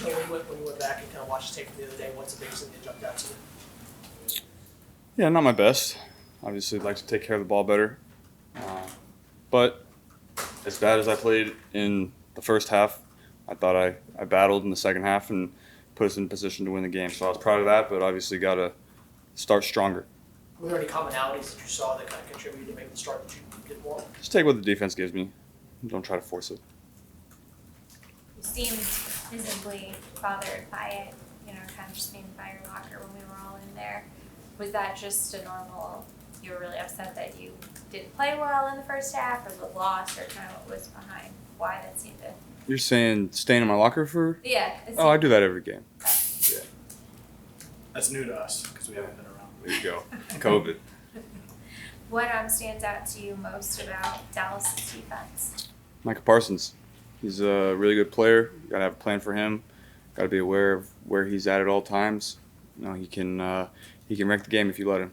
So when you went back and kind of watched the tape from the other day, what's the biggest thing that jumped out to you? Yeah, not my best. Obviously, I'd like to take care of the ball better. But as bad as I played in the first half, I thought I battled in the second half and put us in position to win the game. So I was proud of that, but obviously got to start stronger. Were there any commonalities that you saw that kind of contributed to making the start that you did more? Just take what the defense gives me. Don't try to force it. You seemed visibly bothered by it, kind of just being by your locker when we were all in there. Was that just a normal, you were really upset that you didn't play well in the first half, or the loss, or kind of what was behind why that seemed to... You're saying staying in my locker for? Yeah. Oh, I do that every game. Yeah. That's new to us because we haven't been around. There you go. COVID. What stands out to you most about Dallas' defense? Micah Parsons. He's a really good player. You got to have a plan for him. Got to be aware of where he's at all times. He can wreck the game if you let him.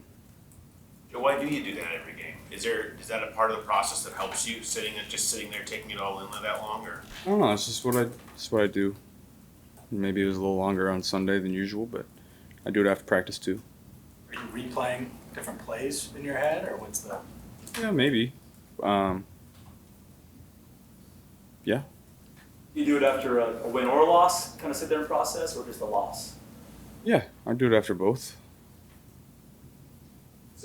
Joe, why do you do that every game? Is that a part of the process that helps you sitting there taking it all in that long, or? I don't know. It's just what I do. Maybe it was a little longer on Sunday than usual, but I do it after practice too. Are you replaying different plays in your head, or what's the? Yeah, maybe. Yeah. You do it after a win or a loss, kind of sit there and process, or just a loss? Yeah, I do it after both.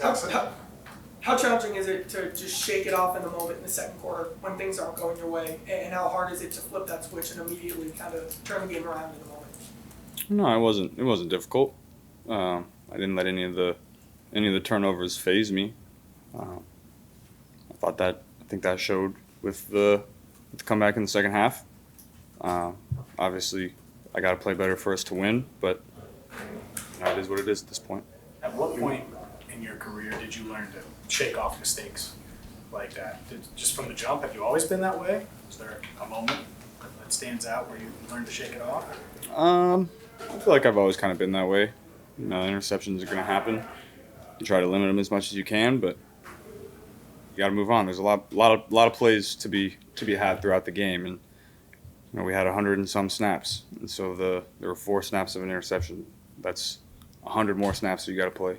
How challenging is it to just shake it off in the moment in the second quarter when things aren't going your way? And how hard is it to flip that switch and immediately kind of turn the game around in the moment? No, it wasn't difficult. I didn't let any of the turnovers faze me. I think that showed with the comeback in the second half. Obviously, I got to play better for us to win, but it is what it is at this point. At what point in your career did you learn to shake off mistakes like that? Just from the jump, have you always been that way? Is there a moment that stands out where you learned to shake it off? I feel like I've always kind of been that way. Interceptions are going to happen. You try to limit them as much as you can, but you got to move on. There's a lot of plays to be had throughout the game, and we had 100 and some snaps, and so there were 4 snaps of an interception. That's 100 more snaps that you got to play.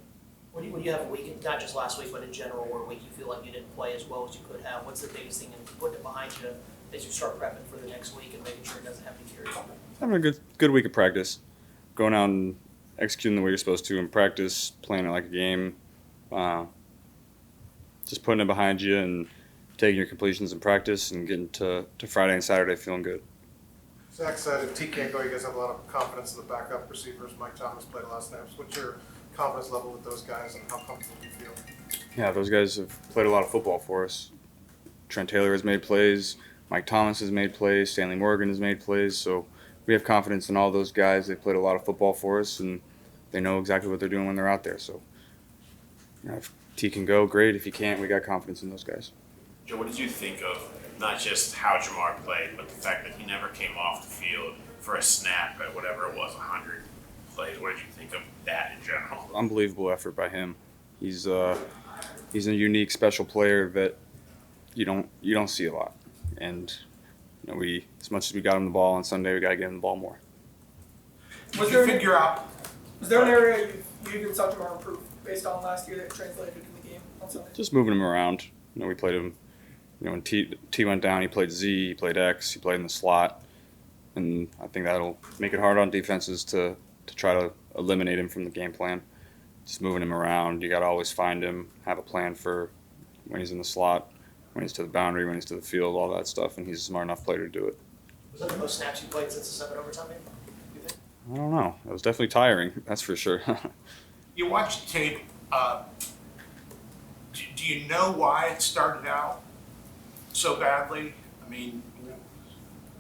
When you have a week, not just last week, but in general, or a week you feel like you didn't play as well as you could have, what's the biggest thing in putting it behind you as you start prepping for the next week and making sure it doesn't have to carry on? Having a good week of practice, going out and executing the way you're supposed to in practice, playing it like a game, just putting it behind you and taking your completions in practice and getting to Friday and Saturday feeling good. Zach said if T can't go, you guys have a lot of confidence in the backup receivers. Mike Thomas played a lot of snaps. What's your confidence level with those guys and how comfortable do you feel? Yeah, those guys have played a lot of football for us. Trent Taylor has made plays. Mike Thomas has made plays. Stanley Morgan has made plays. So we have confidence in all those guys. They've played a lot of football for us, and they know exactly what they're doing when they're out there. So if T can go, great. If he can't, we got confidence in those guys. Joe, what did you think of not just how Jamar played, but the fact that he never came off the field for a snap at whatever it was, 100 plays? What did you think of that in general? Unbelievable effort by him. He's a unique, special player that you don't see a lot. And we, as much as we got him the ball on Sunday, we got to get him the ball more. Was there an area you even saw Jamar improve based on last year that translated in the game on Sunday? Just moving him around. We played him. When T went down, he played Z, he played X, he played in the slot, and I think that'll make it hard on defenses to try to eliminate him from the game plan. Just moving him around, you got to always find him, have a plan for when he's in the slot, when he's to the boundary, when he's to the field, all that stuff, and he's a smart enough player to do it. Was that the most snaps you played since the 7 overtime game, you think? I don't know. It was definitely tiring, that's for sure. You watch the tape. Do you know why it started out so badly? I mean,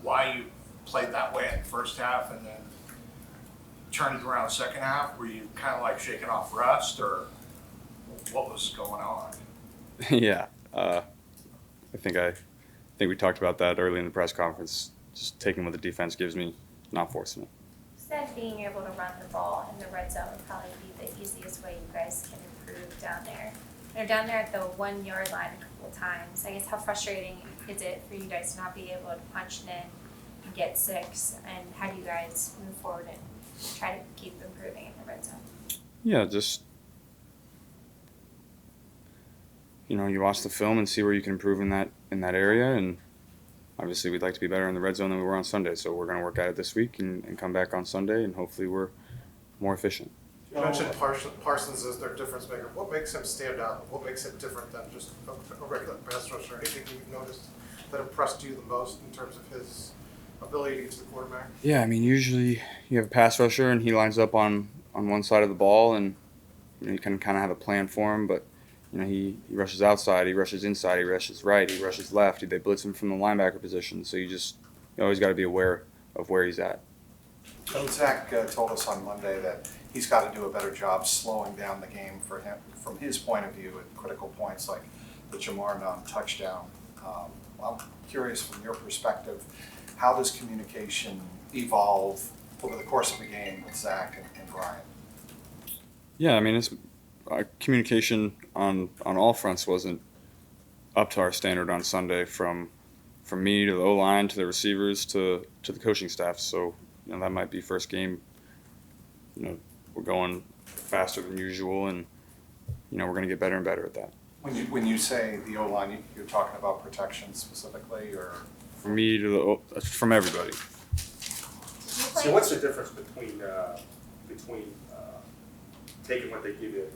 why you played that way in the first half and then turned it around the second half? Were you kind of like shaking off rust, or what was going on? Yeah, I think we talked about that early in the press conference. Just taking what the defense gives me, not forcing it. Said being able to run the ball in the red zone would probably be the easiest way you guys can improve down there. They're down there at the 1 yard line a couple of times. I guess how frustrating is it for you guys to not be able to punch it in and get 6, and how do you guys move forward and try to keep improving in the red zone? Yeah, just you watch the film and see where you can improve in that area, and obviously we'd like to be better in the red zone than we were on Sunday. So we're going to work at it this week and come back on Sunday, and hopefully we're more efficient. You mentioned Parsons as their difference maker. What makes him stand out? What makes him different than just a regular pass rusher? Anything you've noticed that impressed you the most in terms of his ability to get to the quarterback? Yeah, I mean, usually you have a pass rusher and he lines up on one side of the ball, and you can kind of have a plan for him, but he rushes outside, he rushes inside, he rushes right, he rushes left. They blitz him from the linebacker position, so you always got to be aware of where he's at. Zach told us on Monday that he's got to do a better job slowing down the game for him from his point of view at critical points like the Jamar non-touchdown. I'm curious from your perspective, how does communication evolve over the course of a game with Zach and Brian? Yeah, I mean, it's communication on all fronts wasn't up to our standard on Sunday, from me to the O-line to the receivers to the coaching staff. So that might be first game. We're going faster than usual, and we're going to get better and better at that. When you say the O-line, you're talking about protection specifically, or? From me to from everybody. So what's the difference between taking what they give you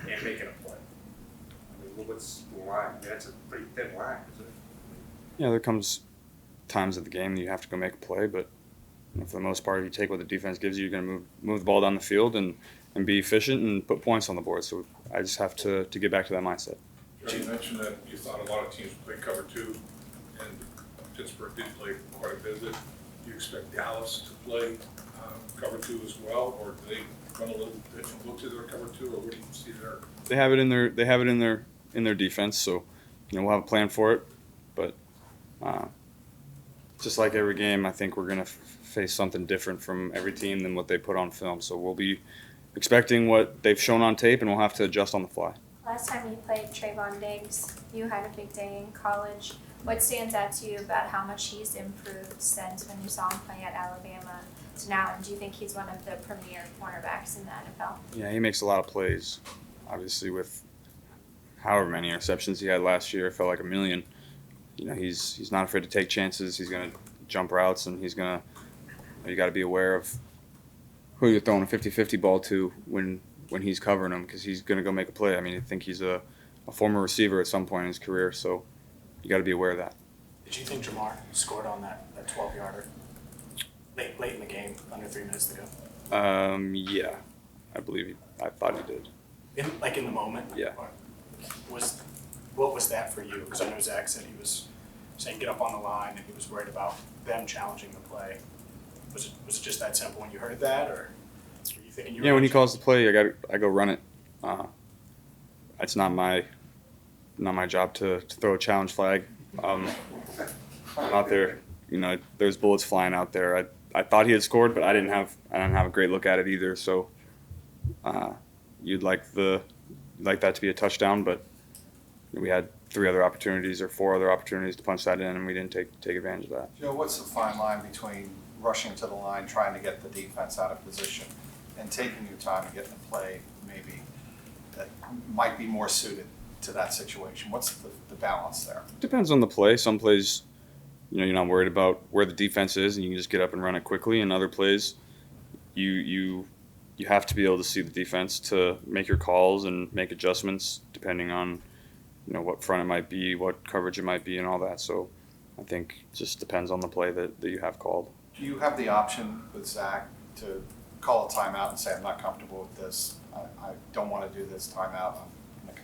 and making a play? I mean, what's the line? I mean, that's a pretty thin line, isn't it? Yeah, there comes times of the game that you have to go make a play, but for the most part, if you take what the defense gives you, you're going to move the ball down the field and be efficient and put points on the board. So I just have to get back to that mindset. You mentioned that you thought a lot of teams play cover 2, and Pittsburgh did play quite a bit of it. Do you expect Dallas to play cover 2 as well, or do they run a little different look to their cover 2, or what do you see there? They have it in their defense, so we'll have a plan for it. But just like every game, I think we're going to face something different from every team than what they put on film. So we'll be expecting what they've shown on tape, and we'll have to adjust on the fly. Last time you played Trayvon Diggs, you had a big day in college. What stands out to you about how much he's improved since when you saw him play at Alabama to now? And do you think he's one of the premier cornerbacks in the NFL? Yeah, he makes a lot of plays. Obviously, with however many interceptions he had last year, it felt like a million. He's not afraid to take chances. He's going to jump routes, and he's going to. You got to be aware of who you're throwing a 50-50 ball to when he's covering him, because he's going to go make a play. I mean, I think he's a former receiver at some point in his career, so you got to be aware of that. Did you think Jamar scored on that 12-yarder late in the game, under 3 minutes to go? Yeah, I thought he did. In the moment? Yeah. What was that for you? Because I know Zach said he was saying get up on the line, and he was worried about them challenging the play. Was it just that simple when you heard that, or were you thinking you were? Yeah, when he calls the play, I go run it. It's not my job to throw a challenge flag. Out there, there's bullets flying out there. I thought he had scored, but I didn't have a great look at it either. So you'd like that to be a touchdown, but we had 3 other opportunities or 4 other opportunities to punch that in, and we didn't take advantage of that. What's the fine line between rushing to the line, trying to get the defense out of position, and taking your time to get in the play maybe that might be more suited to that situation? What's the balance there? Depends on the play. Some plays, you're not worried about where the defense is, and you can just get up and run it quickly. And other plays, you have to be able to see the defense to make your calls and make adjustments depending on what front it might be, what coverage it might be, and all that. So I think it just depends on the play that you have called. Do you have the option with Zach to call a timeout and say, I'm not comfortable with this, I don't want to do this timeout, I'm going to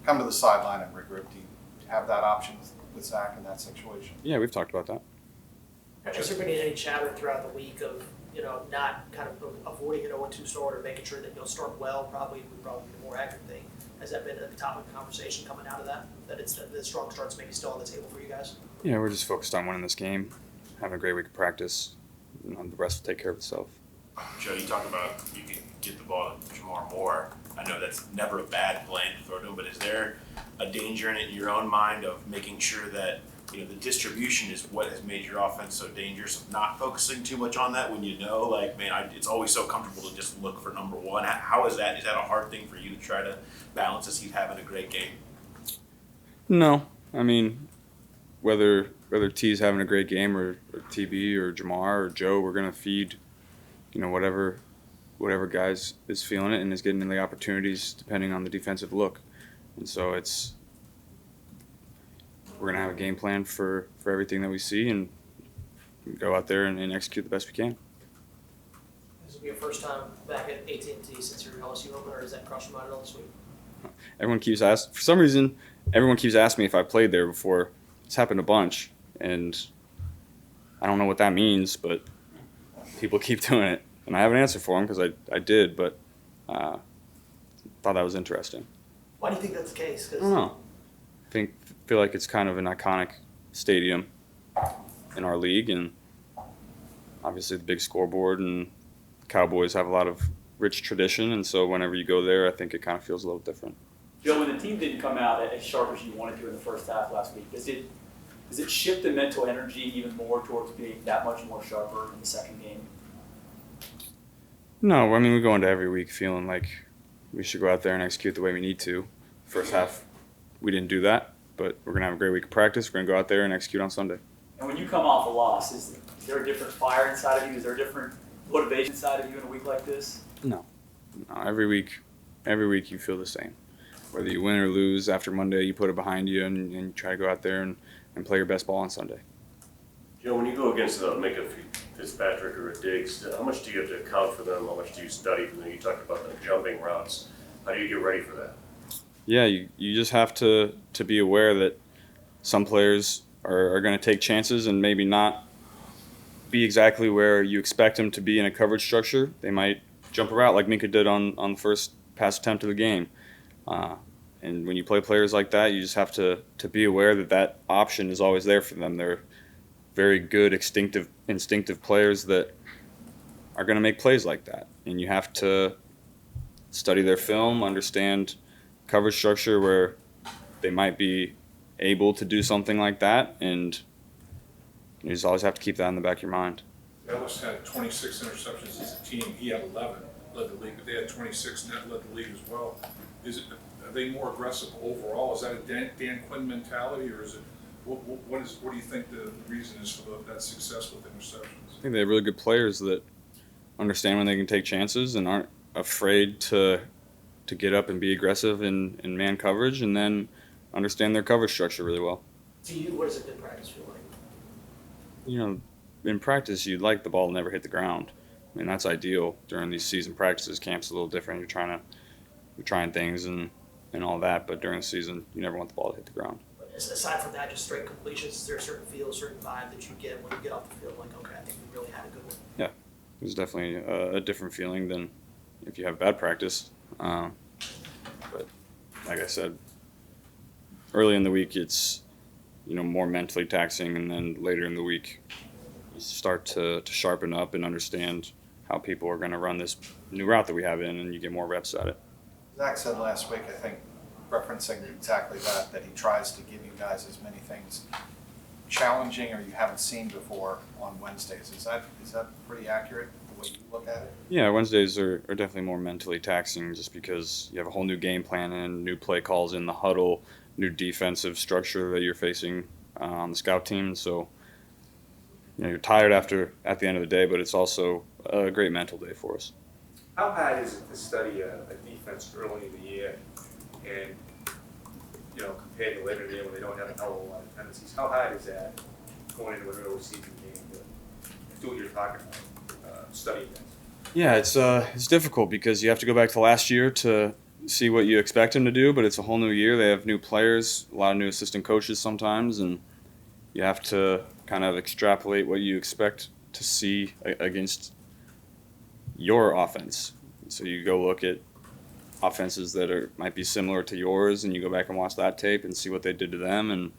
come to the sideline and regroup? Do you have that option with Zach in that situation? Yeah, we've talked about that. Has there been any chatter throughout the week of, not kind of avoiding an 0-2 start or making sure that you'll start well, probably be the more accurate thing? Has that been a topic of conversation coming out of that? That the strong start's maybe still on the table for you guys? Yeah, we're just focused on winning this game, having a great week of practice, and the rest will take care of itself. Joe, you talk about you can get the ball to Jamar more. I know that's never a bad plan to throw to him, but is there a danger in it in your own mind of making sure that the distribution is what has made your offense so dangerous. Of not focusing too much on that when it's always so comfortable to just look for number one. How is that? Is that a hard thing for you to try to balance as he's having a great game? No, I mean, whether T's having a great game or TB or Jamar or Joe, we're gonna feed, whatever guys is feeling it and is getting the opportunities depending on the defensive look, and so we're gonna have a game plan for everything that we see and go out there and execute the best we can. This will be your first time back at AT&T since your LSU opener, or does that cross your mind at all this week? Everyone keeps asking, for some reason, everyone keeps asking me if I played there before. It's happened a bunch, and I don't know what that means, but people keep doing it. And I have an answer for them because I did, but thought that was interesting. Why do you think that's the case? I don't know. Feel like it's kind of an iconic stadium in our league, and obviously the big scoreboard, and Cowboys have a lot of rich tradition, and so whenever you go there, I think it kind of feels a little different. Joe, when the team didn't come out as sharp as you wanted to in the first half last week, does it shift the mental energy even more towards being that much more sharper in the second game? No, I mean, we go into every week feeling like we should go out there and execute the way we need to. First half, we didn't do that, but we're going to have a great week of practice. We're going to go out there and execute on Sunday. And when you come off a loss, is there a different fire inside of you? Is there a different motivation inside of you in a week like this? No, every week you feel the same. Whether you win or lose, after Monday, you put it behind you and you try to go out there and play your best ball on Sunday. Joe, when you go against Micah Fitzpatrick or a Diggs, how much do you have to account for them? How much do you study for them? You talked about the jumping routes. How do you get ready for that? Yeah, you just have to be aware that some players are going to take chances and maybe not be exactly where you expect them to be in a coverage structure. They might jump a route like Minka did on the first pass attempt of the game. And when you play players like that, you just have to be aware that option is always there for them. They're very good, instinctive players that are going to make plays like that. And you have to study their film, understand coverage structure where they might be able to do something like that, and you just always have to keep that in the back of your mind. Dallas had 26 interceptions as a team. He had 11, led the league, but they had 26 net, led the league as well. Are they more aggressive overall? Is that a Dan Quinn mentality, or is it what do you think the reason is for that success with interceptions? I think they have really good players that understand when they can take chances and aren't afraid to get up and be aggressive in man coverage, and then understand their coverage structure really well. To you, what does a good practice feel like? In practice, you'd like the ball to never hit the ground. I mean, that's ideal. During these season practices, camp's a little different. You're trying things and all that, but during the season, you never want the ball to hit the ground. But aside from that, just straight completions, is there a certain feel, a certain vibe that you get when you get off the field? Like, okay, I think we really had a good one. Yeah, there's definitely a different feeling than if you have bad practice. But like I said, early in the week, it's more mentally taxing, and then later in the week, you start to sharpen up and understand how people are going to run this new route that we have in, and you get more reps at it. Zach said last week, I think, referencing exactly that he tries to give you guys as many things challenging or you haven't seen before on Wednesdays. Is that pretty accurate, the way you look at it? Yeah, Wednesdays are definitely more mentally taxing just because you have a whole new game plan and new play calls in the huddle, new defensive structure that you're facing on the scout team. So you're tired at the end of the day, but it's also a great mental day for us. How hard is it to study a defense early in the year and, compared to later in the year when they don't have a hell of a lot of tendencies? How hard is that going into an early season game to do what you're talking about, studying things? Yeah, it's difficult because you have to go back to last year to see what you expect them to do, but it's a whole new year. They have new players, a lot of new assistant coaches sometimes, and you have to kind of extrapolate what you expect to see against your offense. So you go look at offenses that might be similar to yours, and you go back and watch that tape and see what they did to them. And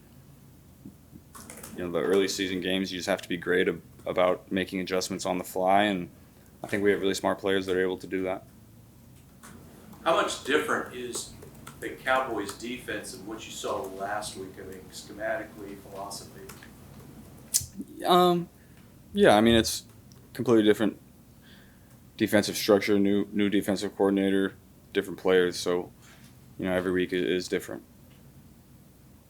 the early season games, you just have to be great about making adjustments on the fly, and I think we have really smart players that are able to do that. How much different is the Cowboys defense and what you saw last week? I mean, schematically, philosophy. Yeah, I mean it's completely different defensive structure, new defensive coordinator, different players. So, every week is different.